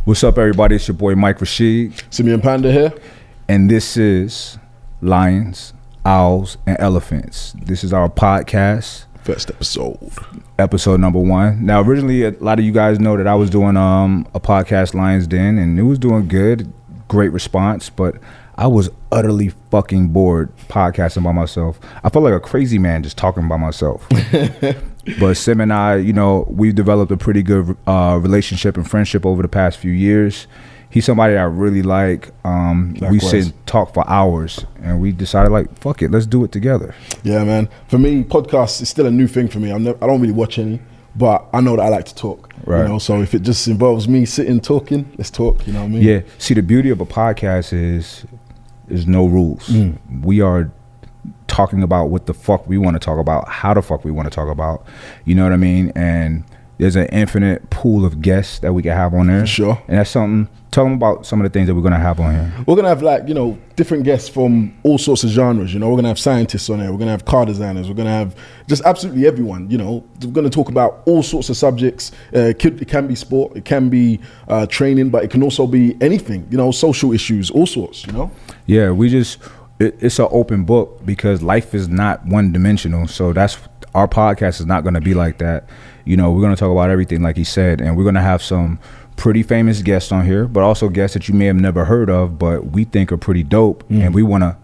What's up, everybody? It's your boy Mike Rashid Simeon Panda here, and this is Lions, Owls, and Elephants. This is our podcast. First Episode number 1. Now, originally, a lot of you guys know that I was doing a podcast, Lions Den, and it was doing good, great response, but I was utterly fucking bored podcasting by myself. I felt like a crazy man just talking by myself. But Sim and I, we've developed a pretty good relationship and friendship over the past few years. He's somebody I really like. We sit and talk for hours, and we decided, fuck it, let's do it together. Yeah, man. For me, podcasts is still a new thing for me. I don't really watch any, but I know that I like to talk. Right. So if it just involves me sitting talking, let's talk. You know what I mean? Yeah. See, the beauty of a podcast is no rules. We are talking about what the fuck we want to talk about, how the fuck we want to talk about. You know what I mean? And there's an infinite pool of guests that we can have on there. For sure. And that's something. Tell them about some of the things that we're going to have on here. We're going to have different guests from all sorts of genres. We're going to have scientists on there. We're going to have car designers. We're going to have just absolutely everyone. We're going to talk about all sorts of subjects. It can be sport. It can be training, but it can also be anything, social issues, all sorts, Yeah, it's an open book because life is not one dimensional. So our podcast is not going to be like that. We're going to talk about everything, like he said, and we're going to have some pretty famous guests on here, but also guests that you may have never heard of, but we think are pretty dope. And we want to,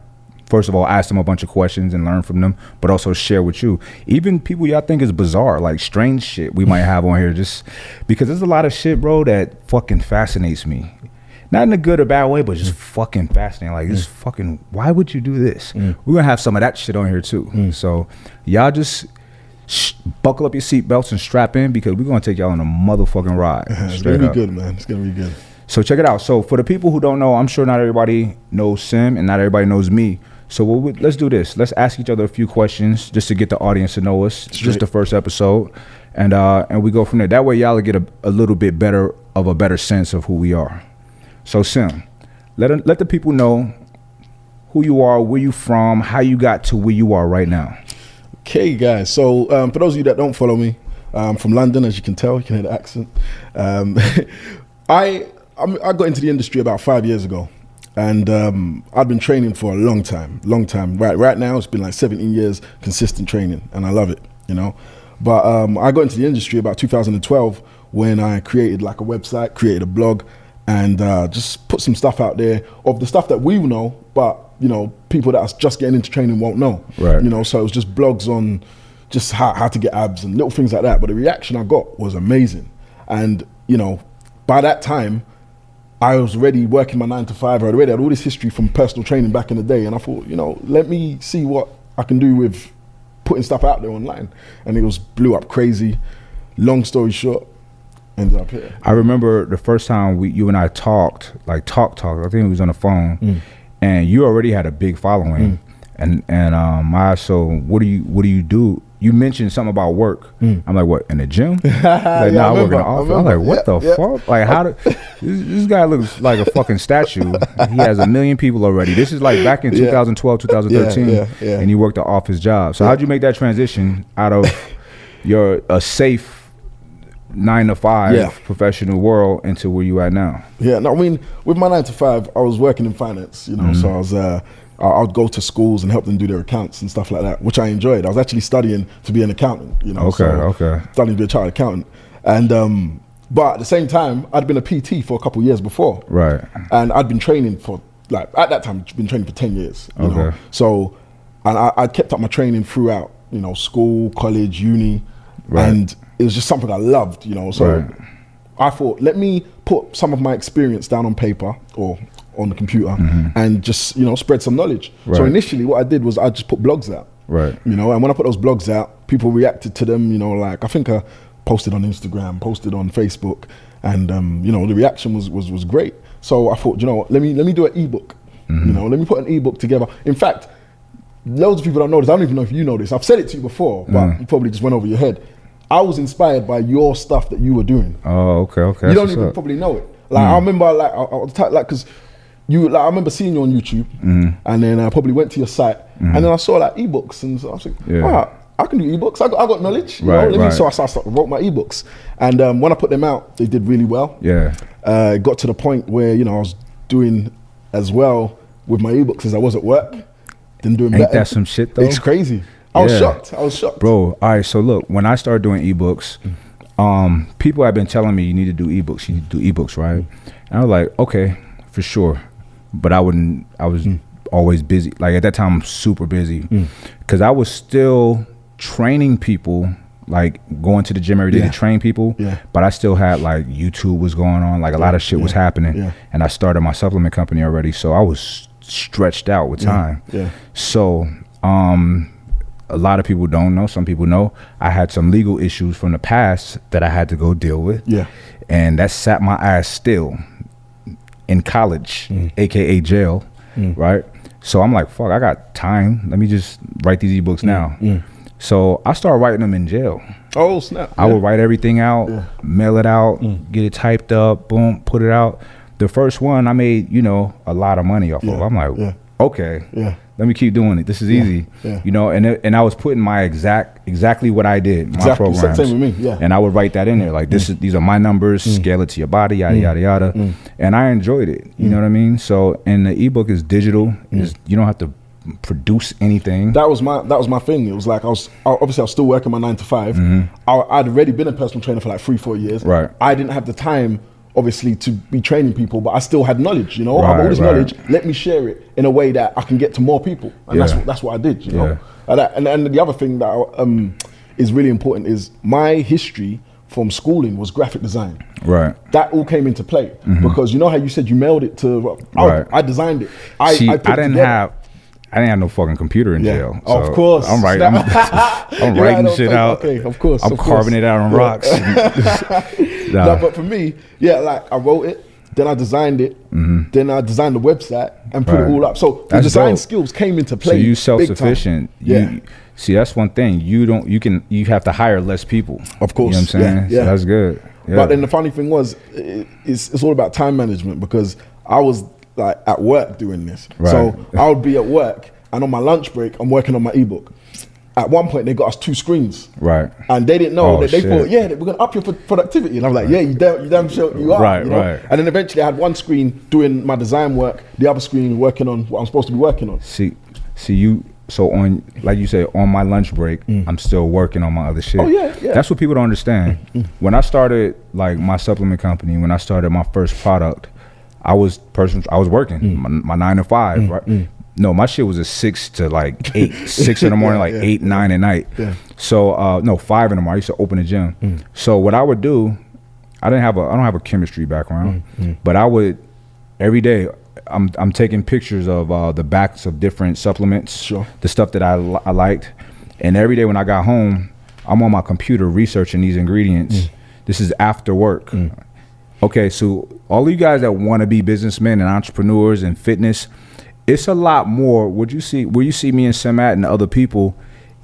first of all, ask them a bunch of questions and learn from them, but also share with you. Even people y'all think is bizarre, like strange shit we might have on here, just because there's a lot of shit, bro, that fucking fascinates me. Not in a good or bad way, but just fucking fascinating. Like, this fucking, why would you do this? We're going to have some of that shit on here too. So y'all just buckle up your seatbelts and strap in because we're going to take y'all on a motherfucking ride. It's going to be good, man. It's going to be good. So check it out. So for the people who don't know, I'm sure not everybody knows Sim and not everybody knows me. So let's do this. Let's ask each other a few questions just to get the audience to know us. It's just the first episode. And we go from there. That way y'all will get a little bit better of a better sense of who we are. So Sim, let the people know who you are, where you from, how you got to where you are right now. Okay, guys. So for those of you that don't follow me, I'm from London, as you can tell. You can hear the accent. I got into the industry about 5 years ago, and I've been training for a long time. Right now, it's been like 17 years consistent training, and I love it, But I got into the industry about 2012 when I created a website, created a blog, and just put some stuff out there of the stuff that we know, but people that are just getting into training won't know. Right. So it was just blogs on just how to get abs and little things like that. But the reaction I got was amazing. And, by that time, I was already working my 9 to 5. I already had all this history from personal training back in the day. And I thought, let me see what I can do with putting stuff out there online. And it blew up crazy. Long story short, ended up here. I remember the first time you and I talked, I think it was on the phone. And you already had a big following, and so what do you do? You mentioned something about work. I'm like, what, in the gym? I work in the office. I'm like, what the fuck? Like, how this guy looks like a fucking statue. He has 1 million people already. This is like back in 2012, 2013, and you worked an office job. So how'd you make that transition out of a safe 9 to 5 professional world into where you at now? Yeah, no, I mean, with my 9 to 5, I was working in finance, so I'd go to schools and help them do their accounts and stuff like that, which I enjoyed. I was actually studying to be an accountant, Okay. Studying to be a chartered accountant. And, but at the same time, I'd been a PT for a couple of years before. Right. And I'd been training for, at that time, been training for 10 years, you know. So, and I kept up my training throughout, school, college, uni, and it was just something I loved, so I thought, let me put some of my experience down on paper or on the computer and just, spread some knowledge. So initially what I did was I just put blogs out, and when I put those blogs out, people reacted to them, I think I posted on Instagram, posted on Facebook, and, the reaction was great. So I thought, let me do an ebook, let me put an ebook together. In fact, loads of people don't know this. I don't even know if you know this. I've said it to you before, but you probably just went over your head. I was inspired by your stuff that you were doing. Oh, okay. You don't even probably know it. I remember, because I remember seeing you on YouTube, and then I probably went to your site, and then I saw ebooks, and so I was like, I can do ebooks. I got knowledge. So I wrote my ebooks, and when I put them out, they did really well. Yeah. It got to the point where, you know, I was doing as well with my ebooks as I was at work. Then doing Ain't better. that some shit though? It's crazy. I was shocked. Bro, all right, so look, when I started doing ebooks, people have been telling me you need to do ebooks, right? And I was like, okay, for sure. But I was always busy. Like at that time, I'm super busy because I was still training people, like going to the gym every day to train people. But I still had like YouTube was going on, like a lot of shit was happening. And I started my supplement company already. So I was stretched out with time. So a lot of people don't know, some people know, I had some legal issues from the past that I had to go deal with. And that sat my ass still in college, AKA jail, right? So I'm like, fuck, I got time. Let me just write these ebooks now. So I started writing them in jail. Oh, snap. I would write everything out, mail it out, get it typed up, boom, put it out. The first one I made, you know, a lot of money off of. I'm like, okay, let me keep doing it. This is easy, you know. And I was putting my exactly what I did, my programs. Same with me, And I would write that in there, like these are my numbers, scale it to your body, yada yada yada. And I enjoyed it. You know what I mean? So, and the ebook is digital. You don't have to produce anything. That was my thing. It was like I was still working my 9 to 5. I'd already been a personal trainer for like 3-4 years. Right. I didn't have the time, obviously, to be training people, but I still had knowledge, you know. I have all this knowledge, let me share it in a way that I can get to more people. And that's what I did, you know. And the other thing that is really important is my history from schooling was graphic design. Right. That all came into play because you know how you said you mailed it to I designed it. I didn't have no fucking computer in jail. So of course. I'm writing shit out. Okay, of course. I'm carving it out on rocks. No, but for me, like I wrote it, then I designed it, then I designed the website and put it all up. So the design skills came into play. So you self-sufficient. See, that's one thing. You have to hire less people. Of course. You know what I'm saying? So that's good. But then the funny thing was, it's all about time management because I was like at work doing this. So I would be at work and on my lunch break, I'm working on my ebook. At one point, they got us 2 screens. Right. And they didn't know. They thought, we're going to up your productivity. And I was like, you damn sure you are. Right, you know? Right. And then eventually I had one screen doing my design work, the other screen working on what I'm supposed to be working on. See you, so on, like you say, on my lunch break, I'm still working on my other shit. Oh, yeah. That's what people don't understand. When I started like my supplement company, when I started my first product, I was working my 9 to 5, right? No, my shit was a 6 to like 8, 6 in the morning, like 8, 9 at night. So no, 5 in the morning. I used to open a gym. So what I would do, I don't have a chemistry background, but I would every day. I'm taking pictures of the backs of different supplements, the stuff that I liked, and every day when I got home, I'm on my computer researching these ingredients. This is after work. Okay, so all of you guys that want to be businessmen and entrepreneurs and fitness, it's a lot more. Where you see me and Samat and other people,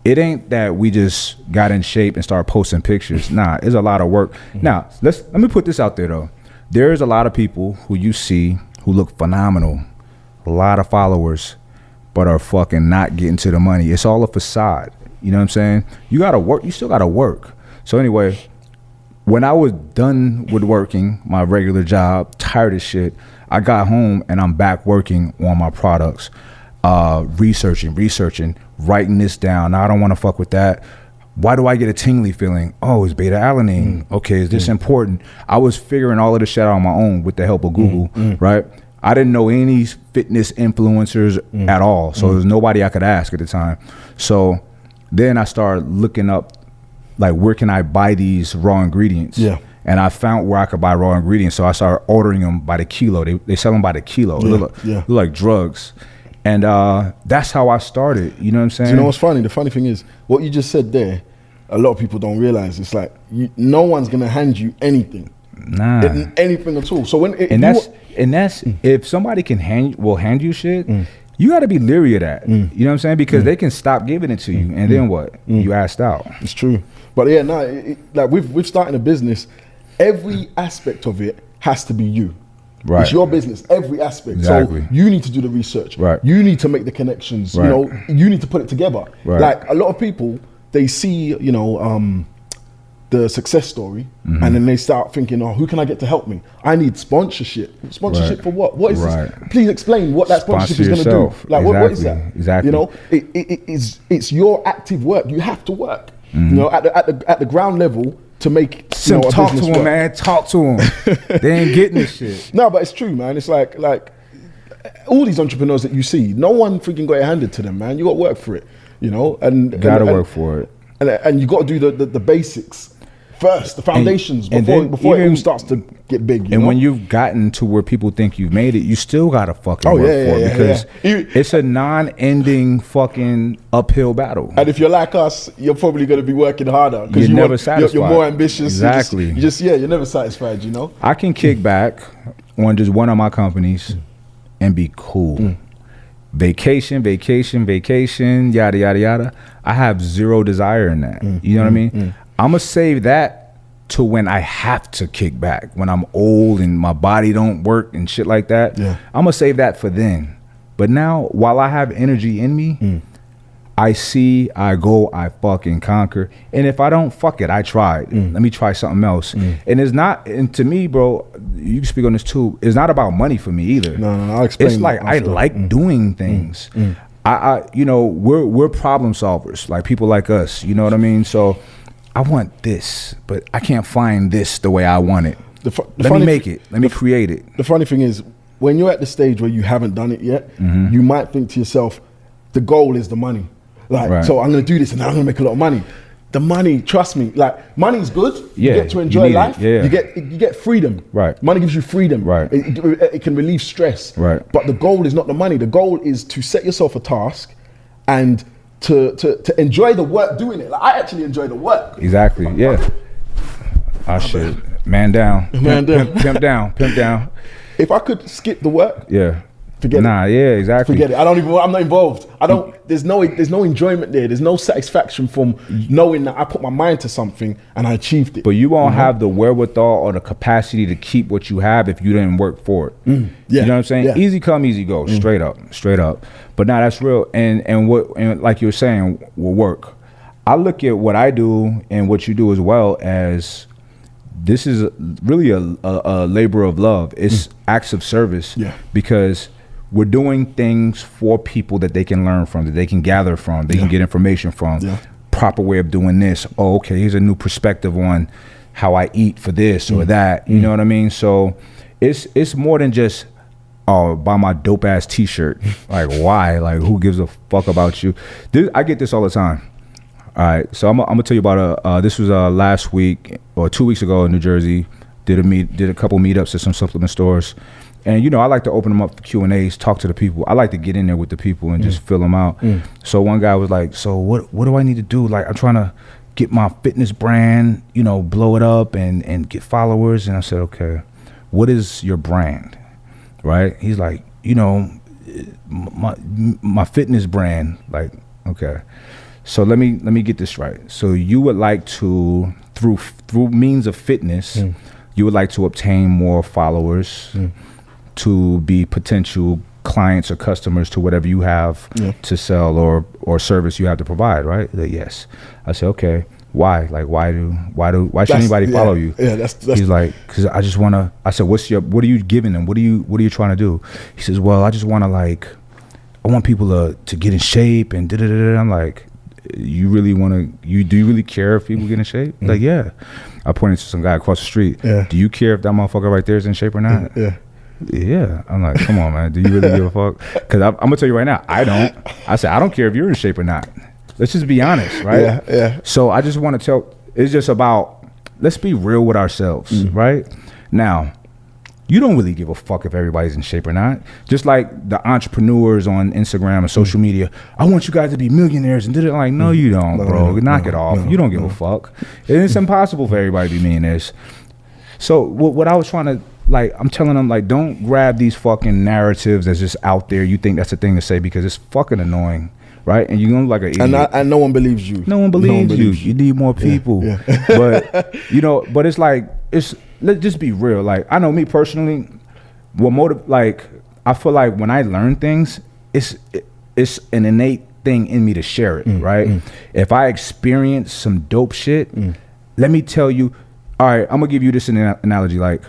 it ain't that we just got in shape and started posting pictures. Nah, it's a lot of work. Now, let me put this out there though. There's a lot of people who you see who look phenomenal, a lot of followers, but are fucking not getting to the money. It's all a facade. You know what I'm saying? You gotta work, you still gotta work. So anyway, when I was done with working my regular job, tired of shit, I got home and I'm back working on my products, researching, writing this down. Now I don't wanna fuck with that. Why do I get a tingly feeling? Oh, it's beta alanine. Okay, is this important? I was figuring all of this shit out on my own with the help of Google, right? I didn't know any fitness influencers at all. So there was nobody I could ask at the time. So then I started looking up, like, where can I buy these raw ingredients? And I found where I could buy raw ingredients. So I started ordering them by the kilo. They sell them by the kilo. They look like drugs. And that's how I started. You know what I'm saying? Do you know what's funny? The funny thing is, what you just said there, a lot of people don't realize. It's like no one's gonna hand you anything, anything at all. So when if somebody can hand you shit, you got to be leery of that. You know what I'm saying? Because they can stop giving it to you, and then what? You asked out. It's true. But yeah, like we've started a business. Every aspect of it has to be you. Right. It's your business, every aspect. Exactly. So you need to do the research. Right. You need to make the connections. Right. You know, you need to put it together. Right. Like a lot of people, they see, you know, the success story, and then they start thinking, oh, who can I get to help me? I need sponsorship. Sponsorship for what? What is this? Please explain what that sponsorship is going to do. Like, what is that? Exactly. You know, it's your active work. You have to work. You know, at the ground level to make talk to him, man. Talk to him. They ain't getting this shit. No, but it's true, man. It's like all these entrepreneurs that you see, no one freaking got it handed to them, man. You got to work for it. You know, and gotta work for it. And you got to do the basics first, the foundations, before it all starts to get big. You know? When you've gotten to where people think you've made it, you still gotta fucking work for it, because it's a non-ending fucking uphill battle. And if you're like us, you're probably going to be working harder because you're never satisfied. You're more ambitious. Exactly. You're never satisfied. You know. I can kick back on just one of my companies and be cool. Vacation, yada yada yada. I have zero desire in that. You know what I mean? I'm gonna save that to when I have to kick back, when I'm old and my body don't work and shit like that. I'm gonna save that for then. But now, while I have energy in me, I see, I go, I fucking conquer. And if I don't, fuck it, I tried. Let me try something else. And it's not, and to me, bro, you can speak on this too, it's not about money for me either. No, I'll explain. It's like, I like doing things. I you know, we're problem solvers, like people like us, you know what I mean? So I want this, but I can't find this the way I want it. Let me make it. Let me create it. The funny thing is, when you're at the stage where you haven't done it yet, you might think to yourself, the goal is the money. Like, so I'm going to do this and then I'm going to make a lot of money. The money, trust me, like, money's good. You get to enjoy life. You get freedom. Money gives you freedom. It can relieve stress. But the goal is not the money. The goal is to set yourself a task and to enjoy the work doing it. Like, I actually enjoy the work. Exactly. Yeah. Ah, shit. Man down. Pimp down. Pimp down. If I could skip the work, forget it. Exactly. Forget it. I'm not involved. There's no enjoyment there. There's no satisfaction from knowing that I put my mind to something and I achieved it. But you won't have the wherewithal or the capacity to keep what you have if you didn't work for it. You know what I'm saying? Easy come, easy go. Straight up. But now that's real. And like you were saying, will work. I look at what I do and what you do as well as, this is really a labor of love. It's acts of service. Because we're doing things for people that they can learn from, that they can gather from, they can get information from. Proper way of doing this. Oh, okay, here's a new perspective on how I eat for this or that. You know what I mean? So it's more than just, oh, buy my dope ass t-shirt. Like, why? Like, who gives a fuck about you? I get this all the time. All right, so I'm gonna tell you about this was last week or 2 weeks ago in New Jersey. Did a couple meetups at some supplement stores. And, you know, I like to open them up for Q&As, talk to the people. I like to get in there with the people and just fill them out. So one guy was like, so what do I need to do? Like, I'm trying to get my fitness brand, you know, blow it up and get followers. And I said, okay, what is your brand? Right? He's like, you know, my fitness brand. Like, okay. So let me get this right. So you would like to, through means of fitness, you would like to obtain more followers, to be potential clients or customers to whatever you have to sell or service you have to provide, right? Yes. I said, okay, why? Like, why should anybody follow you? He's like, cause I just wanna, I said, what are you giving them? What are you trying to do? He says, well, I just wanna, like, I want people to get in shape and da-da-da-da. I'm like, do you really care if people get in shape? Like, yeah. I pointed to some guy across the street. Do you care if that motherfucker right there is in shape or not? Yeah. I'm like, come on, man. Do you really give a fuck? Because I'm gonna tell you right now, I don't. I said, I don't care if you're in shape or not. Let's just be honest, right? So I just want to tell, it's just about, let's be real with ourselves, right? Now, you don't really give a fuck if everybody's in shape or not. Just like the entrepreneurs on Instagram and social media, I want you guys to be millionaires and did it. Like, no, you don't, bro. Knock it off. You don't give a fuck. It's impossible for everybody to be millionaires. So what I was trying to, like, I'm telling them, like, don't grab these fucking narratives that's just out there. You think that's a thing to say because it's fucking annoying, right? And you're gonna look like an idiot. And no one believes you. No one believes you. You need more people. But you know, but it's like, let's just be real. Like, I know me personally, I feel like when I learn things, it's an innate thing in me to share it, right? If I experience some dope shit, let me tell you. All right, I'm gonna give you this analogy. Like,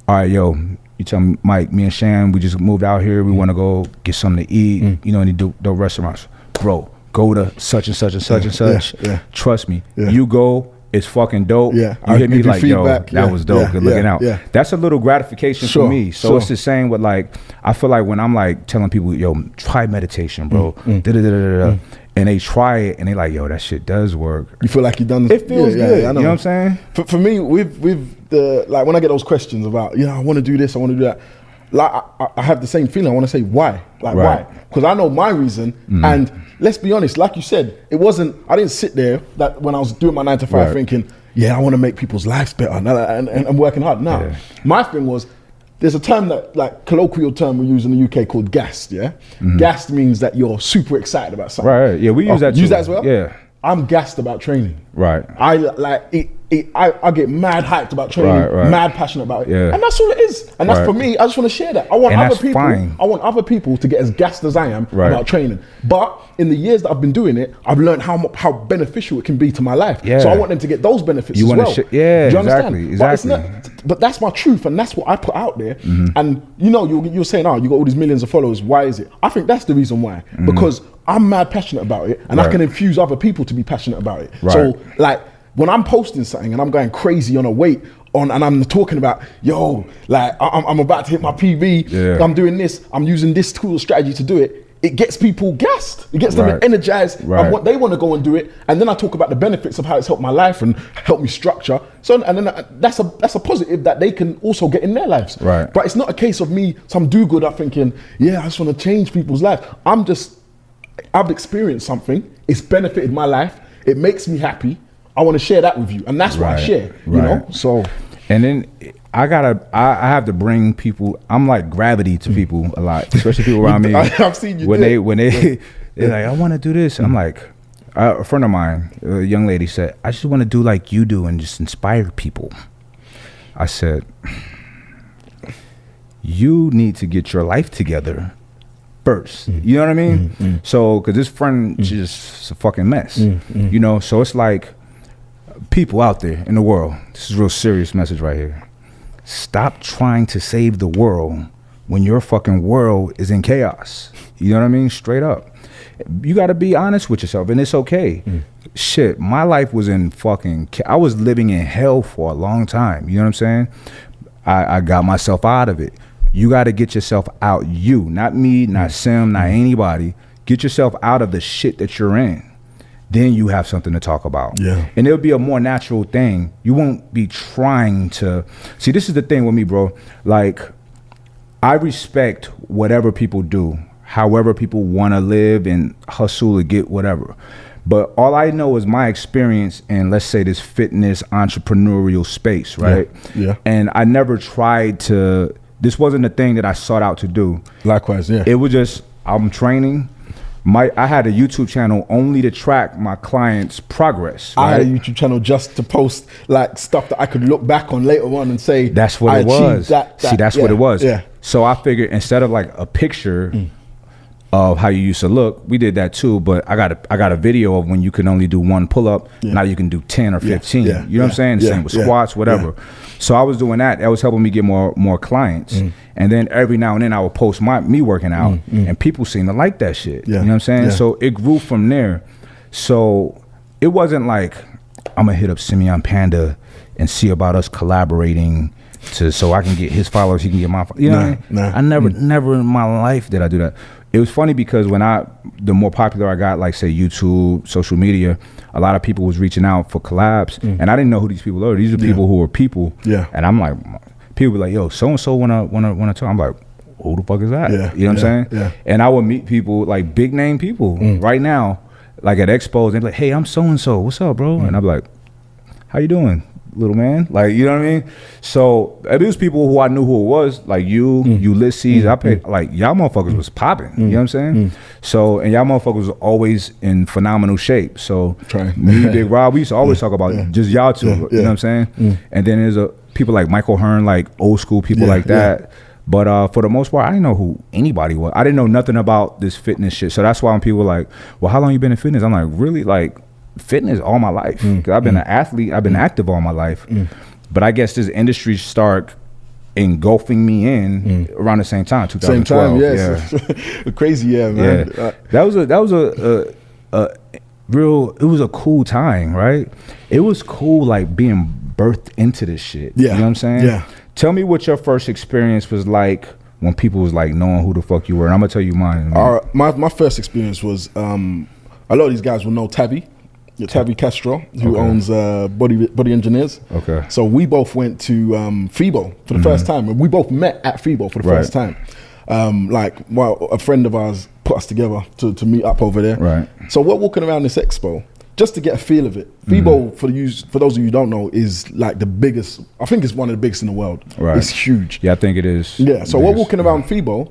all right, yo, you tell me, Mike, me and Shan, we just moved out here. We want to go get something to eat. You know, any dope restaurants, bro. Go to such and such and such and such. Trust me, you go. It's fucking dope. You hit me like, feedback. Yo, that was dope. Good looking out. That's a little gratification for me. So it's the same with like, I feel like when I'm like telling people, yo, try meditation, bro. And they try it and they like, yo, that shit does work. You feel like you've done this. It feels good. You know what I'm saying? For me, with the, like when I get those questions about, I want to do this, I want to do that. Like I have the same feeling. I want to say why, like why? Because I know my reason. And let's be honest, like you said, I didn't sit there that when I was doing my 9 to 5 thinking, I want to make people's lives better and working hard. No, my thing was, there's a term that, like colloquial term we use in the UK called gassed. Gassed means that you're super excited about something. Right. Yeah, we use that too. Use that as well. Yeah. I'm gassed about training. Right. I like it. I get mad hyped about training, mad passionate about it, and that's all it is. And that's for me. I just want to share that. I want other people. I want other people to get as gassed as I am about training. But in the years that I've been doing it, I've learned how beneficial it can be to my life. So I want them to get those benefits as well. Do you understand? Exactly. But that's my truth, and that's what I put out there. And you're saying, you got all these millions of followers. Why is it? I think that's the reason why. Because I'm mad passionate about it, and I can infuse other people to be passionate about it. So like, when I'm posting something and I'm going crazy on a weight and I'm talking about, like I'm about to hit my PB, I'm doing this, I'm using this tool strategy to do it, it gets people gassed. It gets them energized and what they want to go and do it. And then I talk about the benefits of how it's helped my life and helped me structure. So, and then that's a positive that they can also get in their lives. But it's not a case of me, some do-gooder thinking, I just want to change people's lives. I've experienced something, it's benefited my life, it makes me happy. I want to share that with you, and that's what I share. You know, so. And then I have to bring people. I'm like gravity to people a lot, especially people around me. I've seen you when they're like, I want to do this. I'm like, a friend of mine, a young lady said, I just want to do like you do and just inspire people. I said, you need to get your life together first. You know what I mean? So, because this friend, she's just a fucking mess. You know, so it's like, people out there in the world, this is a real serious message right here. Stop trying to save the world when your fucking world is in chaos. You know what I mean? Straight up. You got to be honest with yourself, and it's okay. Shit, my life was in I was living in hell for a long time. You know what I'm saying? I got myself out of it. You got to get yourself out. You, not me, not Sim, not anybody. Get yourself out of the shit that you're in. Then you have something to talk about. And it'll be a more natural thing. You won't be trying to, see, this is the thing with me, bro. Like, I respect whatever people do, however people want to live and hustle to get whatever. But all I know is my experience in, let's say, this fitness entrepreneurial space, right? And I never tried to, this wasn't the thing that I sought out to do. Likewise, It was just, I'm training. I had a YouTube channel only to track my clients' progress. I had a YouTube channel just to post like stuff that I could look back on later on and say, that's what it was. See, that's what it was. Yeah. So I figured instead of like a picture of how you used to look, we did that too. But I got a video of when you can only do one pull up. Now you can do 10 or 15. You know what I'm saying? Same with squats, whatever. So I was doing that. That was helping me get more clients. And then every now and then I would post me working out, and people seem to like that shit. You know what I'm saying? So it grew from there. So it wasn't like, I'm gonna hit up Simeon Panda and see about us collaborating so I can get his followers, he can get my followers. You know what I mean? I never in my life did I do that. It was funny because the more popular I got, like say YouTube, social media, a lot of people was reaching out for collabs, and I didn't know who these people are. These are people who are people, and I'm like, people were like, yo, so and so wanna talk. I'm like, who the fuck is that? You know what I'm saying? And I would meet people like big name people right now, like at expos, and like, hey, I'm so and so. What's up, bro? And I'm like, how you doing, little man? Like, you know what I mean? So it was people who I knew who it was, like Ulysses. I paid, like, y'all motherfuckers was popping. You know what I'm saying? So, and y'all motherfuckers was always in phenomenal shape. So me, Big Rob, we used to always talk about just y'all two. You know what I'm saying? And then there's people like Michael Hearn, like old school people like that. But for the most part, I didn't know who anybody was. I didn't know nothing about this fitness shit. So that's why when people were like, well, how long you been in fitness? I'm like, really? Like fitness all my life. 'Cause I've been an athlete. I've been active all my life. But I guess this industry started engulfing me in around the same time, 2012. Same time, yes. A crazy year, man. Yeah. That was a real. It was a cool time, right? It was cool, like being birthed into this shit. Yeah. You know what I'm saying? Yeah. Tell me what your first experience was like when people was like knowing who the fuck you were. And I'm gonna tell you mine. My first experience was a lot of these guys will know Tabby. Tabby Castro, who owns Body Engineers. Okay. So we both went to FIBO for the first time. And we both met at FIBO for the first time. A friend of ours put us together to meet up over there. Right. So we're walking around this expo just to get a feel of it. FIBO, for those of you who don't know, is like the biggest. I think it's one of the biggest in the world. Right. It's huge. Yeah, I think it is. Yeah. So we're walking around FIBO,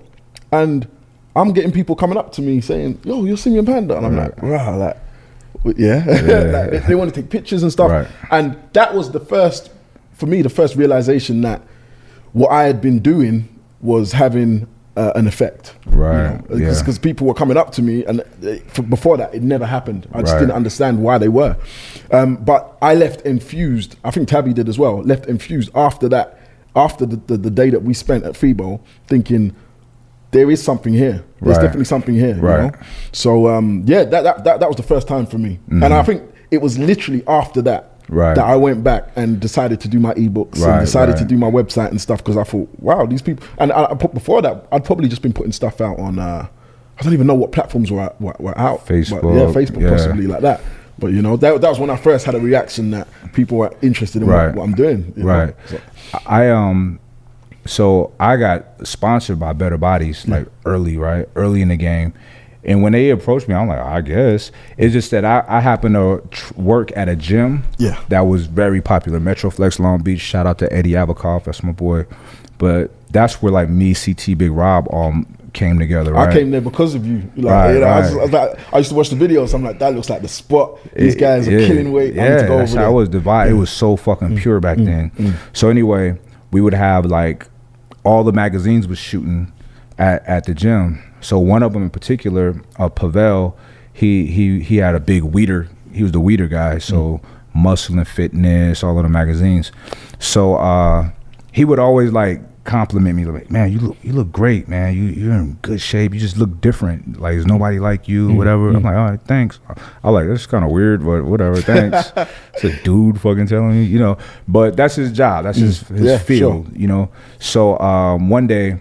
and I'm getting people coming up to me saying, "Yo, you're Simeon Panda," and I'm like, "Wow, like." Yeah, like they want to take pictures and stuff, and that was the first realization that what I had been doing was having an effect, right? Because people were coming up to me, and before that, it never happened. I just didn't understand why they were, but I left infused. I think Tabby did as well. Left infused after that, after the day that we spent at FIBO, thinking, there is something here. There's definitely something here. You know? So that was the first time for me. And I think it was literally after that that I went back and decided to do my ebooks and decided to do my website and stuff, because I thought, wow, these people. And before that, I'd probably just been putting stuff out on. I don't even know what platforms were out. Facebook. But Facebook possibly like that. But you know, that was when I first had a reaction that people were interested in what I'm doing. You know? So I got sponsored by Better Bodies like early in the game. And when they approached me, I'm like, I guess. It's just that I happen to work at a gym that was very popular, Metroflex Long Beach. Shout out to Eddie Abakoff, that's my boy. But that's where like me, CT, Big Rob all came together, right? I came there because of you. I used to watch the videos. I'm like, that looks like the spot. These guys are killing weight. I need to go over there. I was the vibe. It was so fucking pure back then. So anyway, we would have like all the magazines was shooting at the gym. So one of them in particular, Pavel, he had a big weeder. He was the weeder guy. So Muscle and Fitness, all of the magazines. So he would always like compliment me, like, man, you look great, man. You're in good shape. You just look different. Like there's nobody like you, whatever. I'm like, all right, thanks. I like that's kind of weird, but whatever, thanks. It's a dude fucking telling me, you know. But that's his job. That's his field, you know. So one day,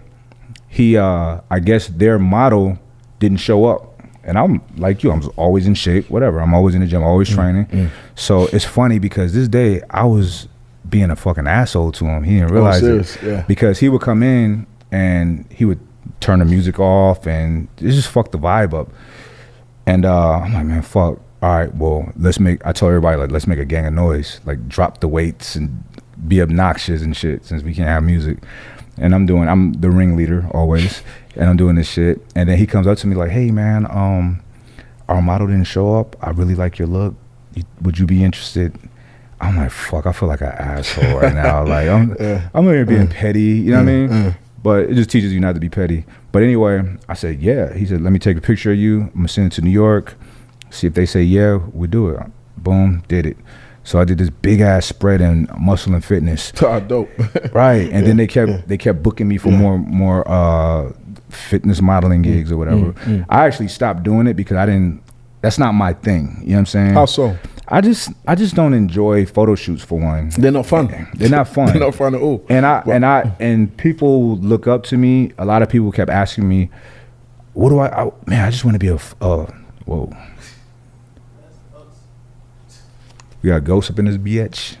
I guess their model didn't show up, and I'm like you. I'm always in shape, whatever. I'm always in the gym, always training. So it's funny because this day I was being a fucking asshole to him. He didn't realize it because he would come in and he would turn the music off and it just fucked the vibe up. And I'm like, man, fuck. All right, well, I told everybody, like, let's make a gang of noise, like drop the weights and be obnoxious and shit since we can't have music. And I'm the ringleader always, and I'm doing this shit. And then he comes up to me like, hey man, our model didn't show up. I really like your look. Would you be interested? I'm like, fuck, I feel like an asshole right now. Like, I'm here being petty, you know what I mean? But it just teaches you not to be petty. But anyway, I said, yeah. He said, let me take a picture of you. I'm gonna send it to New York. See if they say, yeah, we'll do it. Boom, did it. So I did this big ass spread in Muscle and Fitness. Dope. Right. And then they kept booking me for more fitness modeling gigs or whatever. I actually stopped doing it because that's not my thing. You know what I'm saying? How so? I just don't enjoy photo shoots, for one. They're not fun. They're not fun. They're not fun at all. And people look up to me. A lot of people kept asking me, what do I just want to be whoa. We got ghosts up in this bitch.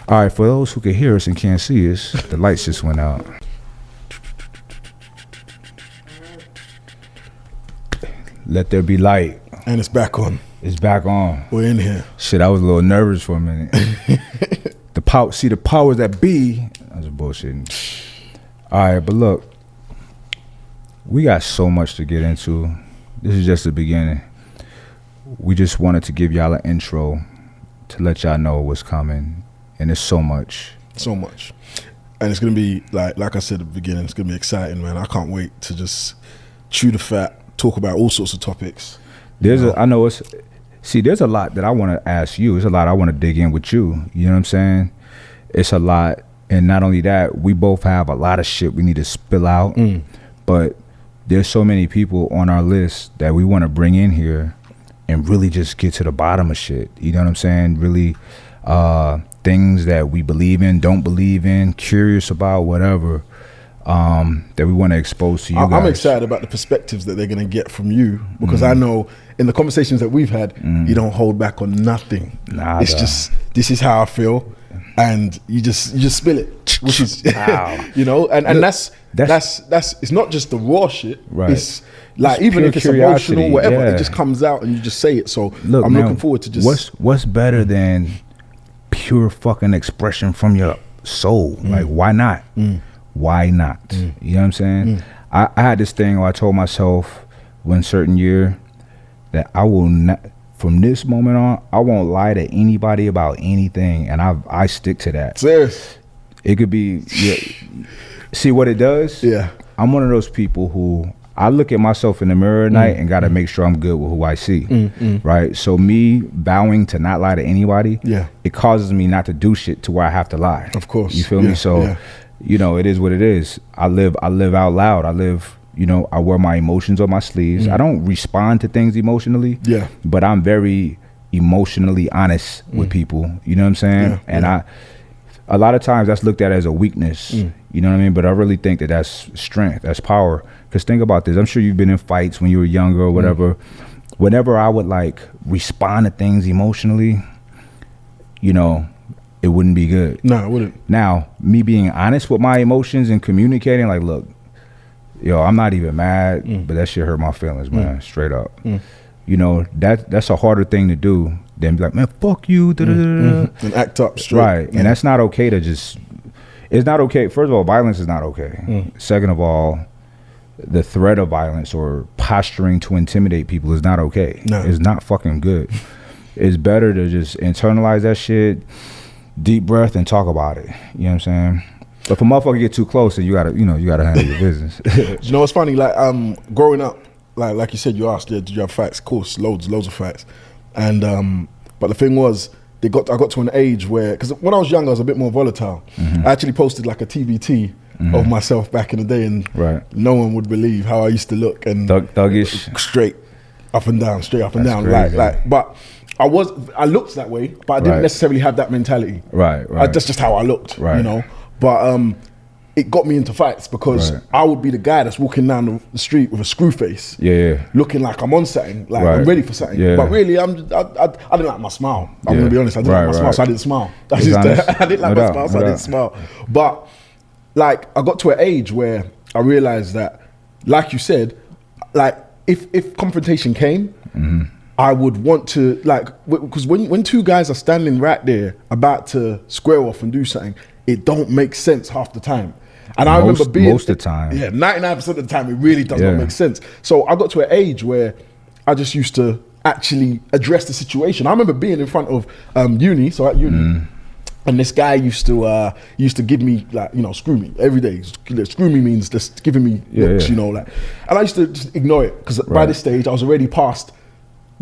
All right, for those who can hear us and can't see us, the lights just went out. Let there be light. And it's back on. It's back on. We're in here. Shit, I was a little nervous for a minute. The powers that be. That was bullshitting. All right, but look, we got so much to get into. This is just the beginning. We just wanted to give y'all an intro to let y'all know what's coming, and it's so much. So much. And it's gonna be like I said at the beginning, it's gonna be exciting, man. I can't wait to just chew the fat, talk about all sorts of topics. I know See, there's a lot that I want to ask you. There's a lot I want to dig in with you. You know what I'm saying? It's a lot. And not only that, we both have a lot of shit we need to spill out. But there's so many people on our list that we want to bring in here and really just get to the bottom of shit. You know what I'm saying? Really, things that we believe in, don't believe in, curious about, whatever, that we want to expose to you guys. I'm excited about the perspectives that they're going to get from you, because I know in the conversations that we've had, you don't hold back on nothing. Nada. It's just, this is how I feel, and you just spill it, which is, you know, and that's it's not just the raw shit. Right. It's like, It's even pure if it's curiosity, emotional, whatever, yeah. it just comes out and you just say it. So Look, I'm man, looking forward to just. What's better than pure fucking expression from your soul? Like, why not? Why not? You know what I'm saying? I had this thing where I told myself one certain year that I will not, from this moment on, I won't lie to anybody about anything, and I stick to that. Serious. It could be, see what it does? Yeah. I'm one of those people who I look at myself in the mirror at night and gotta make sure I'm good with who I see, right? So me vowing to not lie to anybody, it causes me not to do shit to where I have to lie. Of course. You feel me? So, you know, it is what it is. I live out loud. I live, you know, I wear my emotions on my sleeves. I don't respond to things emotionally, but I'm very emotionally honest with people. You know what I'm saying? And a lot of times that's looked at as a weakness, you know what I mean? But I really think that that's strength, that's power. Because think about this, I'm sure you've been in fights when you were younger or whatever. Whenever I would like respond to things emotionally, you know, it wouldn't be good. No, it wouldn't. Now, me being honest with my emotions and communicating, like, look, yo, I'm not even mad, but that shit hurt my feelings, man, straight up. You know, that's a harder thing to do than be like, man, fuck you, and act up straight. Right, and that's not okay to just, it's not okay. First of all, violence is not okay. Second of all, the threat of violence or posturing to intimidate people is not okay. No. It's not fucking good. It's better to just internalize that shit, deep breath, and talk about it. You know what I'm saying? But if a motherfucker get too close, then you gotta handle your business. You know what's funny? Like, growing up, like you said, you asked, did you have fights? Of course, loads of fights. And but the thing was, I got to an age where, because when I was younger, I was a bit more volatile. I actually posted like a TBT of myself back in the day, and no one would believe how I used to look, and thuggish, straight up and down, straight up and down, crazy. like. But I looked that way, but I didn't necessarily have that mentality. Right. That's just how I looked, you know. But it got me into fights, because I would be the guy that's walking down the street with a screw face, looking like I'm on something, like I'm ready for something. But really, I didn't like my smile. I'm gonna be honest, I didn't like my smile, so I didn't smile. I didn't like my smile, so I didn't smile. But like, I got to an age where I realized that, like you said, like if confrontation came, I would want to, like, because when two guys are standing right there about to square off and do something, it don't make sense half the time. And I remember being, most of the time, 99% of the time, it really does not make sense. So I got to an age where I just used to actually address the situation. I remember being in front of uni, so at uni, and this guy used to give me, like, you know, screw me every day. Screw me means just giving me looks, you know, like, and I used to just ignore it, because by this stage I was already past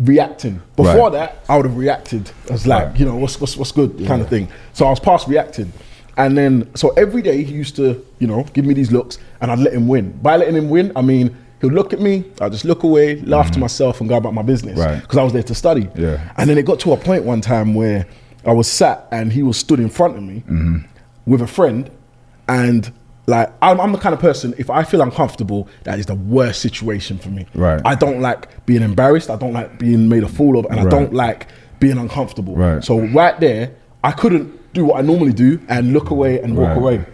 reacting. Before that, I would have reacted as like, you know, what's good kind of thing. So I was past reacting. And then, so every day he used to, you know, give me these looks, and I'd let him win. By letting him win, I mean, he'll look at me, I'll just look away, laugh to myself, and go about my business, because I was there to study. And then it got to a point one time where I was sat and he was stood in front of me with a friend, and like, I'm the kind of person, if I feel uncomfortable, that is the worst situation for me. I don't like being embarrassed, I don't like being made a fool of, and I don't like being uncomfortable. So right there, I couldn't do what I normally do and look away and walk away.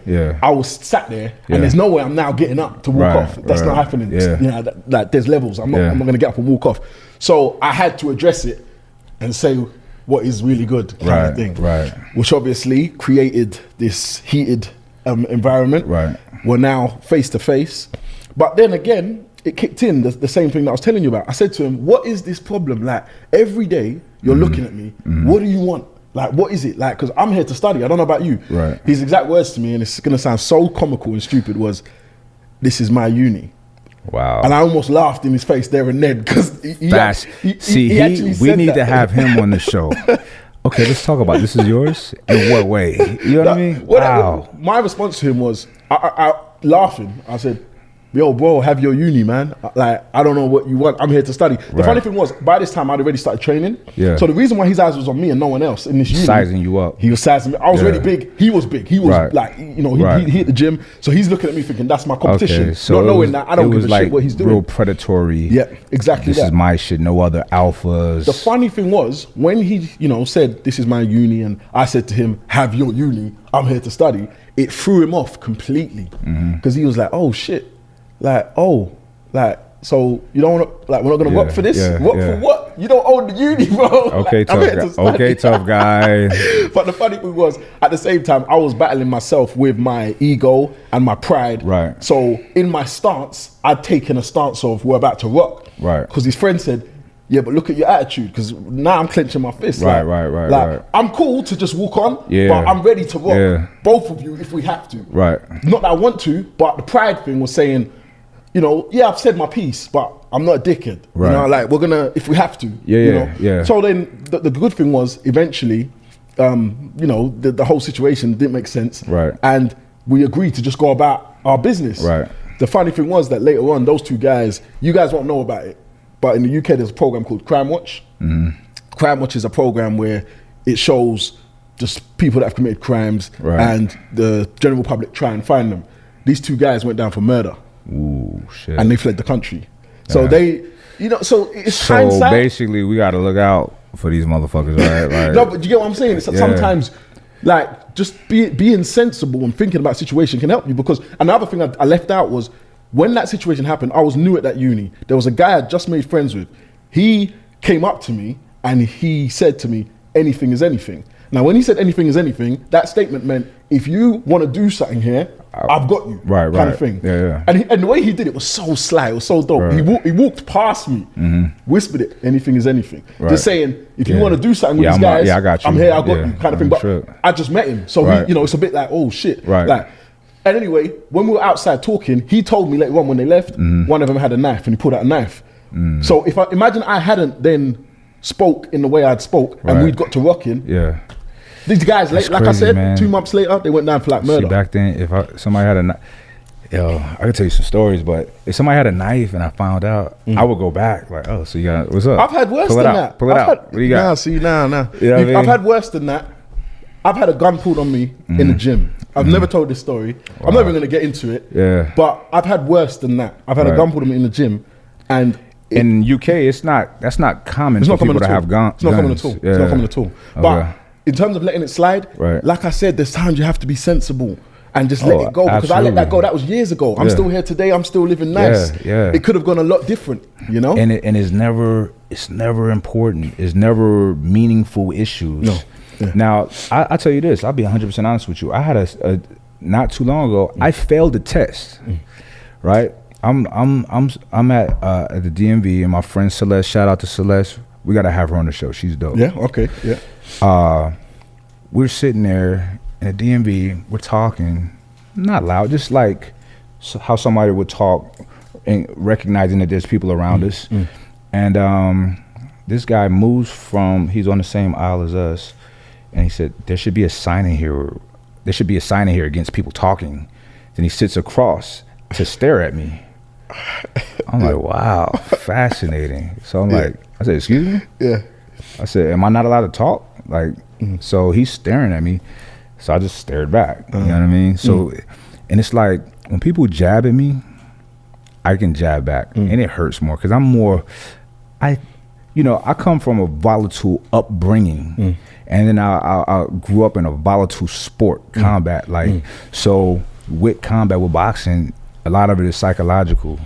I was sat there, and there's no way I'm now getting up to walk off. That's not happening. You know, like, there's levels. I'm not going to get up and walk off. So I had to address it and say what is really good, kind of thing. Which obviously created this heated environment. We're now face to face. But then again, it kicked in, the same thing that I was telling you about. I said to him, what is this problem? Like, every day you're looking at me, what do you want? Like, what is it? Like, because I'm here to study. I don't know about you. His exact words to me, and it's going to sound so comical and stupid, was, this is my uni. Wow. And I almost laughed in his face there and then because he actually we said need that. to have him on the show. Okay, let's talk about this. Is yours? In what way? You know what I mean? Wow. My response to him was, I laughing. I said, yo, bro, have your uni, man. Like, I don't know what you want. I'm here to study. The funny thing was, by this time, I'd already started training. Yeah. So the reason why his eyes was on me and no one else in this uni. Sizing you up. He was sizing me. I was already big. He was big. He was like, you know, he hit the gym. So he's looking at me thinking, that's my competition. Okay, so not knowing that I don't give a like shit what he's doing. Real predatory. Yeah, exactly. This is my shit. No other alphas. The funny thing was, when he, you know, said, this is my uni, and I said to him, have your uni, I'm here to study, it threw him off completely. Because he was like, oh shit. Like, oh, like, so you don't want to, like, we're not going to work for this? For what? You don't own the uni, bro. Okay, like, tough guy. Okay, tough guy. But the funny thing was, at the same time, I was battling myself with my ego and my pride. Right. So in my stance, I'd taken a stance of we're about to rock. Right. Because his friend said, yeah, but look at your attitude, because now I'm clenching my fist. Right. I'm cool to just walk on, Yeah. but I'm ready to rock. Yeah. Both of you if we have to. Right. Not that I want to, but the pride thing was saying, you know, yeah, I've said my piece, but I'm not a dickhead. Right. You know, like, we're gonna, if we have to. Yeah, you know? yeah. So then the good thing was, eventually, you know, the whole situation didn't make sense. Right. And we agreed to just go about our business. Right. The funny thing was that later on, those two guys, you guys won't know about it, but in the UK, there's a program called Crime Watch. Crime Watch is a program where it shows just people that have committed crimes and the general public try and find them. These two guys went down for murder. Ooh, shit. And they fled the country. So they, you know, so it's hindsight. So basically, we got to look out for these motherfuckers, right? Like, no, but you get what I'm saying? It's sometimes, like, just being sensible and thinking about situation can help you. Because another thing I left out was, when that situation happened, I was new at that uni. There was a guy I just made friends with. He came up to me and he said to me, anything is anything. Now, when he said anything is anything, that statement meant, if you want to do something here, I've got you, kind of thing. Yeah. And the way he did it was so sly, it was so dope. He walked past me, whispered it, anything is anything. Just saying, if you want to do something with these guys, I got you. I'm here, I got you, kind of thing. But I just met him, so he, you know, it's a bit like, oh shit. Like, and anyway, when we were outside talking, he told me later on when they left, one of them had a knife and he pulled out a knife. So if I imagine I hadn't then spoke in the way I'd spoke and we'd got to rocking. These guys, like crazy, I said, man. 2 months later, they went down for like murder. See, back then, if somebody had a knife, yo, I could tell you some stories, but if somebody had a knife and I found out, I would go back like, oh, so you got, what's up? I've had worse Pull than it out. that. Pull it out. What do you got? Nah, see, nah. You know what I mean? I've had worse than that. I've had a gun pulled on me in the gym. I've never told this story. I'm not even going to get into it. Yeah. But I've had worse than that. I've had a gun pulled on me in the gym, and in UK, that's not common for people to have guns. It's not common at all. It's not common at all. But in terms of letting it slide, like I said, there's times you have to be sensible and just let it go. Because I let that go. That was years ago. I'm still here today. I'm still living nice. It could have gone a lot different, you know. And it's never important. It's never meaningful issues. No. Now I tell you this. I'll be 100% honest with you. I had a not too long ago. I failed the test. Right. I'm at the DMV and my friend Celeste. Shout out to Celeste. We gotta have her on the show. She's dope. Yeah. Okay. Yeah. We're sitting there at the DMV. We're talking, not loud, just like how somebody would talk, and recognizing that there's people around us. And this guy moves from. He's on the same aisle as us, and he said, "There should be a sign in here. There should be a sign in here against people talking." Then he sits across to stare at me. I'm like, wow, fascinating. So I'm like, I said, excuse me? Yeah. I said, am I not allowed to talk? Like, so he's staring at me. So I just stared back. You know what I mean? So, and it's like, when people jab at me, I can jab back. And it hurts more because I come from a volatile upbringing. And then I grew up in a volatile sport, combat. Like, so with combat, with boxing, a lot of it is psychological,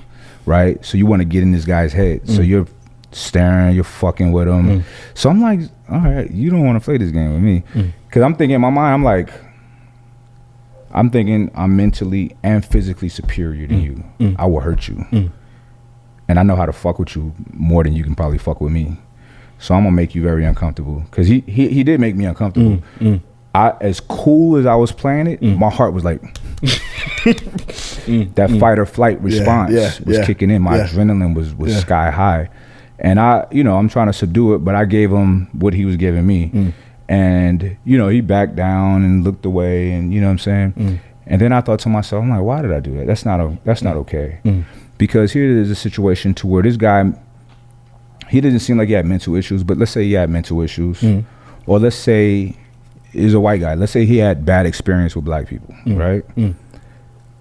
right? So you want to get in this guy's head. So you're staring, you're fucking with him. So I'm like, all right, you don't want to play this game with me. Because I'm thinking in my mind, I'm thinking I'm mentally and physically superior to you. I will hurt you. And I know how to fuck with you more than you can probably fuck with me. So I'm going to make you very uncomfortable. Because he did make me uncomfortable. As cool as I was playing it, my heart was like... that fight or flight response was kicking in. My adrenaline was sky high. And I'm trying to subdue it, but I gave him what he was giving me. And, he backed down and looked away, and you know what I'm saying? And then I thought to myself, I'm like, why did I do that? That's not okay. Because here is a situation to where this guy, he didn't seem like he had mental issues, but let's say he had mental issues. Or let's say he's a white guy. Let's say he had bad experience with black people, right?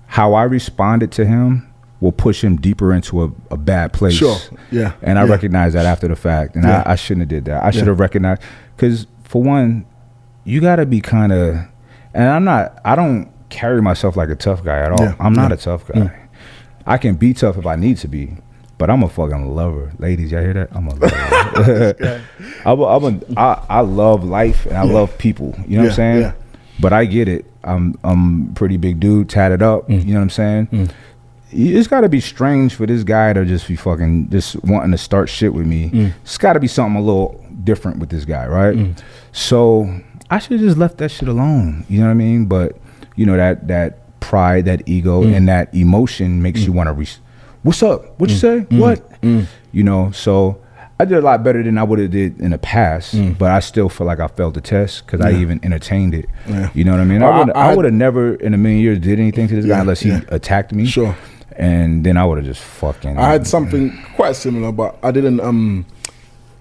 How I responded to him will push him deeper into a bad place. Sure, yeah. And I recognize that after the fact. And I shouldn't have did that. I should have recognized, because for one, you got to be kind of, and I don't carry myself like a tough guy at all. I'm not a tough guy. I can be tough if I need to be, but I'm a fucking lover. Ladies, y'all hear that? I'm a lover. I love life and I love people. You know what I'm saying? Yeah. But I get it. I'm a pretty big dude, tatted up. You know what I'm saying? It's got to be strange for this guy to just be fucking just wanting to start shit with me. It's got to be something a little different with this guy, right? So I should have just left that shit alone. You know what I mean? But that pride, that ego, and that emotion makes you want to what's up? What you say? What? So I did a lot better than I would have did in the past, but I still feel like I failed the test because I even entertained it. You know what I mean? I would have never in a million years did anything to this guy unless he attacked me. Sure. And then I would have just fucking. I had something quite similar, but I didn't.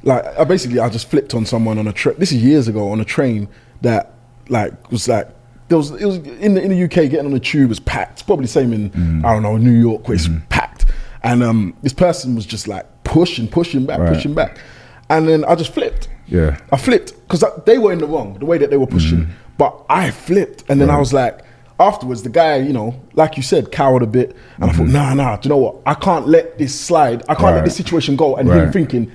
I just flipped on someone on a train. This is years ago on a train that was it was in the UK. Getting on the tube was packed. It's probably the same in I don't know, New York, where it's packed. And this person was just like pushing back, and then I just flipped. Yeah, I flipped because they were in the wrong the way that they were pushing, but I flipped, and then I was like. Afterwards, the guy, like you said, cowered a bit, and I thought, nah, do you know what? I can't let this slide. I can't let this situation go. And him thinking,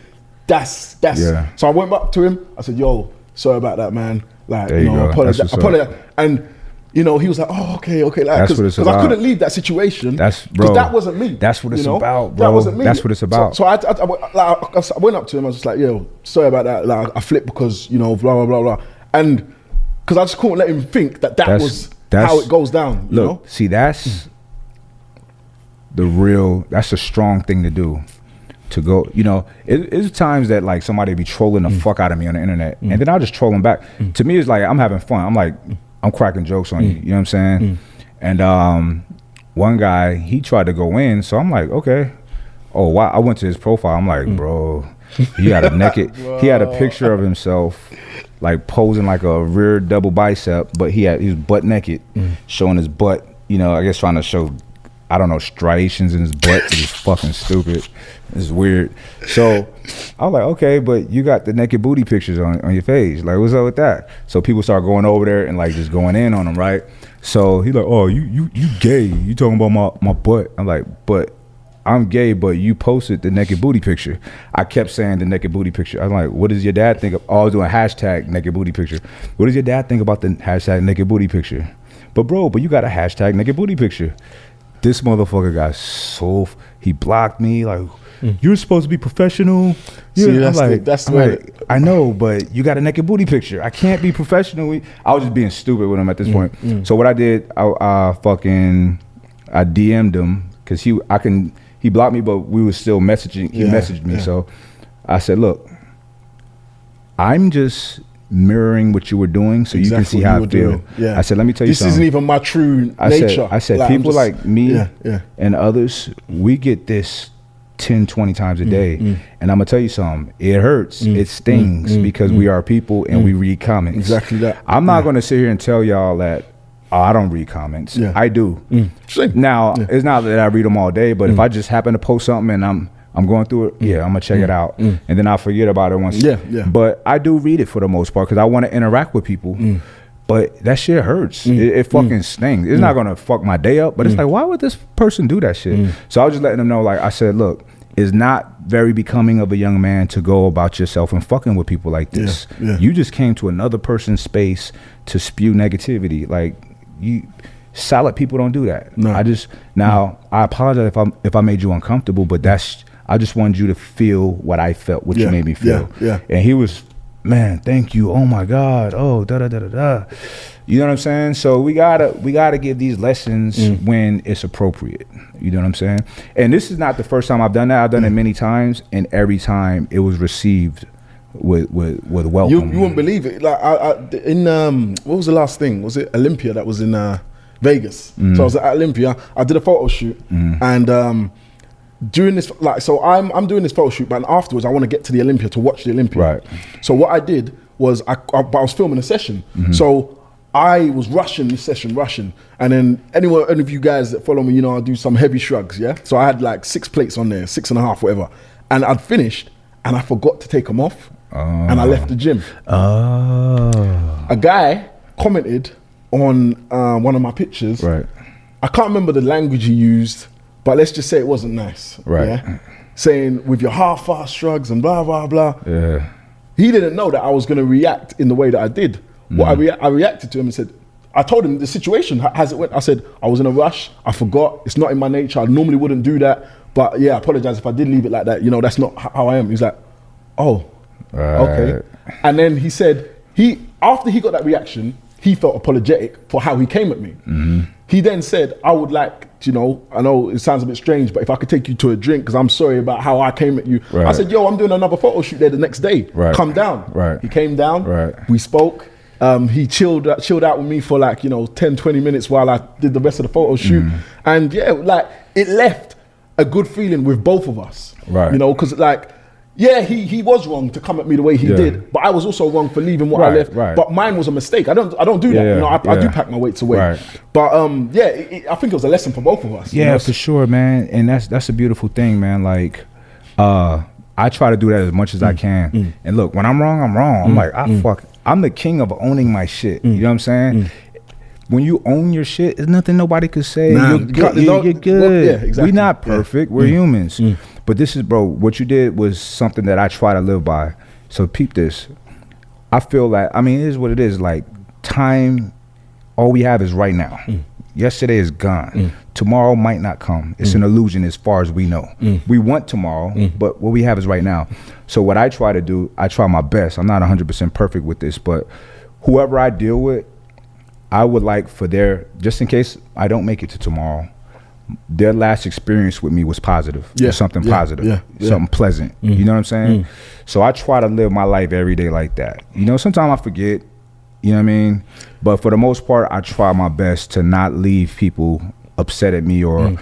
that's. Yeah. So I went back to him. I said, yo, sorry about that, man. Like, apologize. And he was like, oh, okay, like, because I couldn't leave that situation. Because that wasn't me. That's what it's about, bro. That wasn't me. That's what it's about. So I went up to him. I was just like, yo, sorry about that. Like, I flipped because blah blah blah blah, and because I just couldn't let him think that was. That's how it goes down. Look, see, that's that's a strong thing to do. To go, it's times that like somebody be trolling the fuck out of me on the internet, and then I'll just troll them back. To me, it's like I'm having fun. I'm like, I'm cracking jokes on you. You know what I'm saying? And one guy, he tried to go in, so I'm like, okay. Oh wow! I went to his profile. I'm like, bro, he had a naked. He had a picture of himself. Like posing like a rear double bicep, but he was butt naked, showing his butt, I guess trying to show, I don't know, striations in his butt. It was fucking stupid. It's weird. So I was like, okay, but you got the naked booty pictures on your page. Like, what's up with that? So people start going over there and like just going in on him, right? So he's like, oh, you gay. You talking about my butt. I'm like, but I'm gay, but you posted the naked booty picture. I kept saying the naked booty picture. I'm like, what does your dad think of? I was doing hashtag naked booty picture. What does your dad think about the hashtag naked booty picture? But you got a hashtag naked booty picture. This motherfucker got he blocked me. Like, you're supposed to be professional. See, that's the way. I know, but you got a naked booty picture. I can't be professional. I was just being stupid with him at this point. So what I did, I DM'd him because he blocked me, but we were still messaging. He messaged me. So I said, look, I'm just mirroring what you were doing so you can see how I feel. Yeah. I said, let me tell you something. This isn't even my true nature. I said people like me and others, we get this 10, 20 times a day. And I'm going to tell you something. It hurts. It stings because we are people and we read comments. Exactly that. I'm not going to sit here and tell y'all that I don't read comments. I do. Now, it's not that I read them all day, but if I just happen to post something and I'm going through it, I'm gonna check it out, and then I'll forget about it once. But I do read it for the most part because I want to interact with people. But that shit hurts. It fucking stings. It's not gonna fuck my day up, but it's like, why would this person do that shit? So I was just letting them know, like I said, look, it's not very becoming of a young man to go about yourself and fucking with people like this. You just came to another person's space to spew negativity. Like, solid people don't do that. I apologize if I made you uncomfortable, but I just wanted you to feel what I felt, what you made me feel. And he was, man, thank you. Oh my God. Oh, da da da da da. You know what I'm saying? So we gotta give these lessons when it's appropriate. You know what I'm saying? And this is not the first time I've done that. I've done it many times, and every time it was received with welcome. You wouldn't believe it. Like what was the last thing? Was it Olympia that was in Vegas? So I was at Olympia. I did a photo shoot, and during this, like, so I'm doing this photo shoot, but afterwards I want to get to the Olympia to watch the Olympia. Right. So what I did was I was filming a session, so I was rushing this session, and then any of you guys that follow me, you know, I do some heavy shrugs, yeah. So I had like 6 plates on there, 6.5, whatever, and I'd finished, and I forgot to take them off, and I left the gym. A guy commented on one of my pictures. Right. I can't remember the language he used, but let's just say it wasn't nice. Right. Yeah? Saying with your half-fast shrugs and blah blah blah. Yeah. He didn't know that I was going to react in the way that I did. I reacted to him and said, I told him the situation as it went. I said, I was in a rush. I forgot. It's not in my nature. I normally wouldn't do that. But yeah, I apologize if I did leave it like that. You know, that's not how I am. He's like, oh, okay. And then he said, after he got that reaction, he felt apologetic for how he came at me. He then said, I would like, you know, I know it sounds a bit strange, but if I could take you to a drink, because I'm sorry about how I came at you. Right. I said, yo, I'm doing another photo shoot there the next day. Right. Come down. Right. He came down. Right. We spoke. He chilled out with me for like, you know, 10, 20 minutes while I did the rest of the photo shoot. And yeah, like it left a good feeling with both of us. Right. You know, because like, yeah, he was wrong to come at me the way he did, but I was also wrong for leaving what I left. Right. But mine was a mistake. I don't do that. You know, I do pack my weights away. Right. But I think it was a lesson for both of us. Yeah, you know? For sure, man. And that's a beautiful thing, man. Like, I try to do that as much as I can. And look, when I'm wrong, I'm wrong. I'm like, I'm the king of owning my shit. You know what I'm saying? When you own your shit, there's nothing nobody could say. You're good. Yeah, exactly. We're not perfect. We're humans. But this is, bro, what you did was something that I try to live by. So peep this. I feel like, I mean, it is what it is. Like, time, all we have is right now. Yesterday is gone. Tomorrow might not come. It's an illusion as far as we know. We want tomorrow, but what we have is right now. So what I try to do, I try my best. I'm not 100% perfect with this, but whoever I deal with, I would like for just in case I don't make it to tomorrow, their last experience with me was positive. Something positive, something pleasant. You know what I'm saying? So I try to live my life every day like that. You know, sometimes I forget, you know what I mean? But for the most part, I try my best to not leave people upset at me or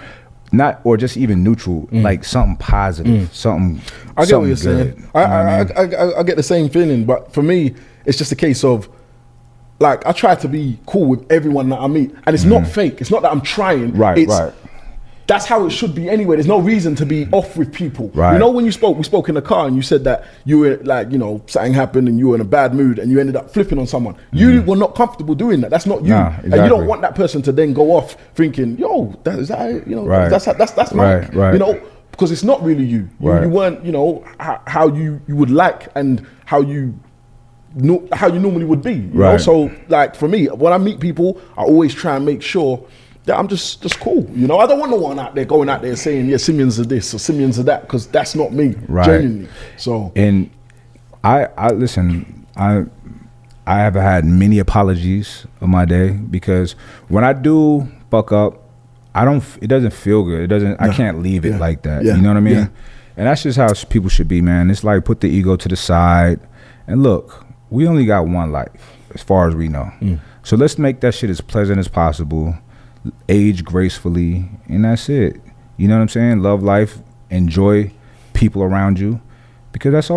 not, or just even neutral, like something positive, something. I get what you're saying. I get the same feeling, but for me, it's just a case of, like, I try to be cool with everyone that I meet, and it's not fake. It's not that I'm trying. Right. That's how it should be anyway. There's no reason to be off with people. Right. You know, when we spoke in the car and you said that you were like, you know, something happened and you were in a bad mood and you ended up flipping on someone. You were not comfortable doing that. That's not you. Nah, exactly. And you don't want that person to then go off thinking, yo, that's mine. Right. You know, because it's not really you. You weren't, you know, how you would like and how you normally would be. You know? So like for me, when I meet people, I always try and make sure that I'm just cool. You know, I don't want no one out there going out there saying, yeah, Simeon's of this or Simeon's of that, because that's not me, genuinely. So, and I listen, I have had many apologies on my day, because when I do fuck up, it doesn't feel good. I can't leave it like that. You know what I mean? And that's just how people should be, man. It's like, put the ego to the side and look, we only got one life as far as we know. So let's make that shit as pleasant as possible, age gracefully, and that's it. You know what I'm saying? Love life, enjoy people around you, because that's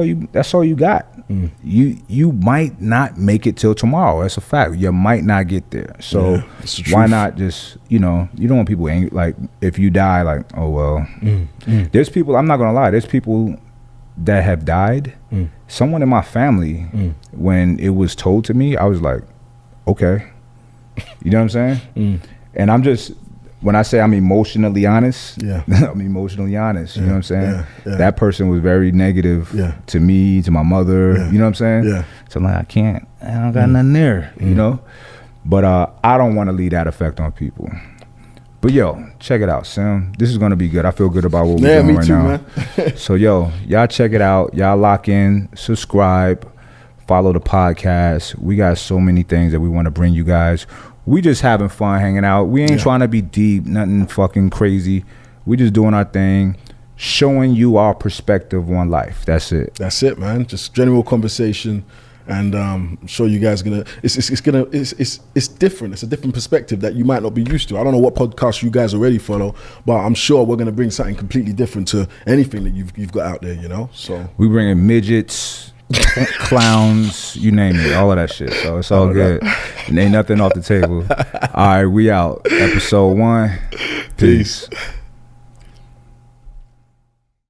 all you got. You might not make it till tomorrow. That's a fact. You might not get there. So why not just, you know, you don't want people angry. Like, if you die, like, oh well. There's people, I'm not gonna lie, there's people that have died. Someone in my family, when it was told to me, I was like, okay. You know what I'm saying? And I'm just, when I say I'm emotionally honest, I'm emotionally honest. You know what I'm saying? That person was very negative to me, to my mother. You know what I'm saying? So I'm like, I don't got nothing there, you know? But I don't want to leave that effect on people. But yo, check it out, Sim. This is gonna be good. I feel good about what we're doing right now. Man. So yo, y'all check it out. Y'all lock in, subscribe, follow the podcast. We got so many things that we want to bring you guys. We just having fun hanging out. We ain't trying to be deep, nothing fucking crazy. We just doing our thing, showing you our perspective on life. That's it. That's it, man. Just general conversation. And I'm sure you guys are gonna. It's different. It's a different perspective that you might not be used to. I don't know what podcast you guys already follow, but I'm sure we're gonna bring something completely different to anything that you've got out there. You know, so we bringing midgets, clowns, you name it, all of that shit. So it's all good. And ain't nothing off the table. All right, we out. Episode 1. Peace.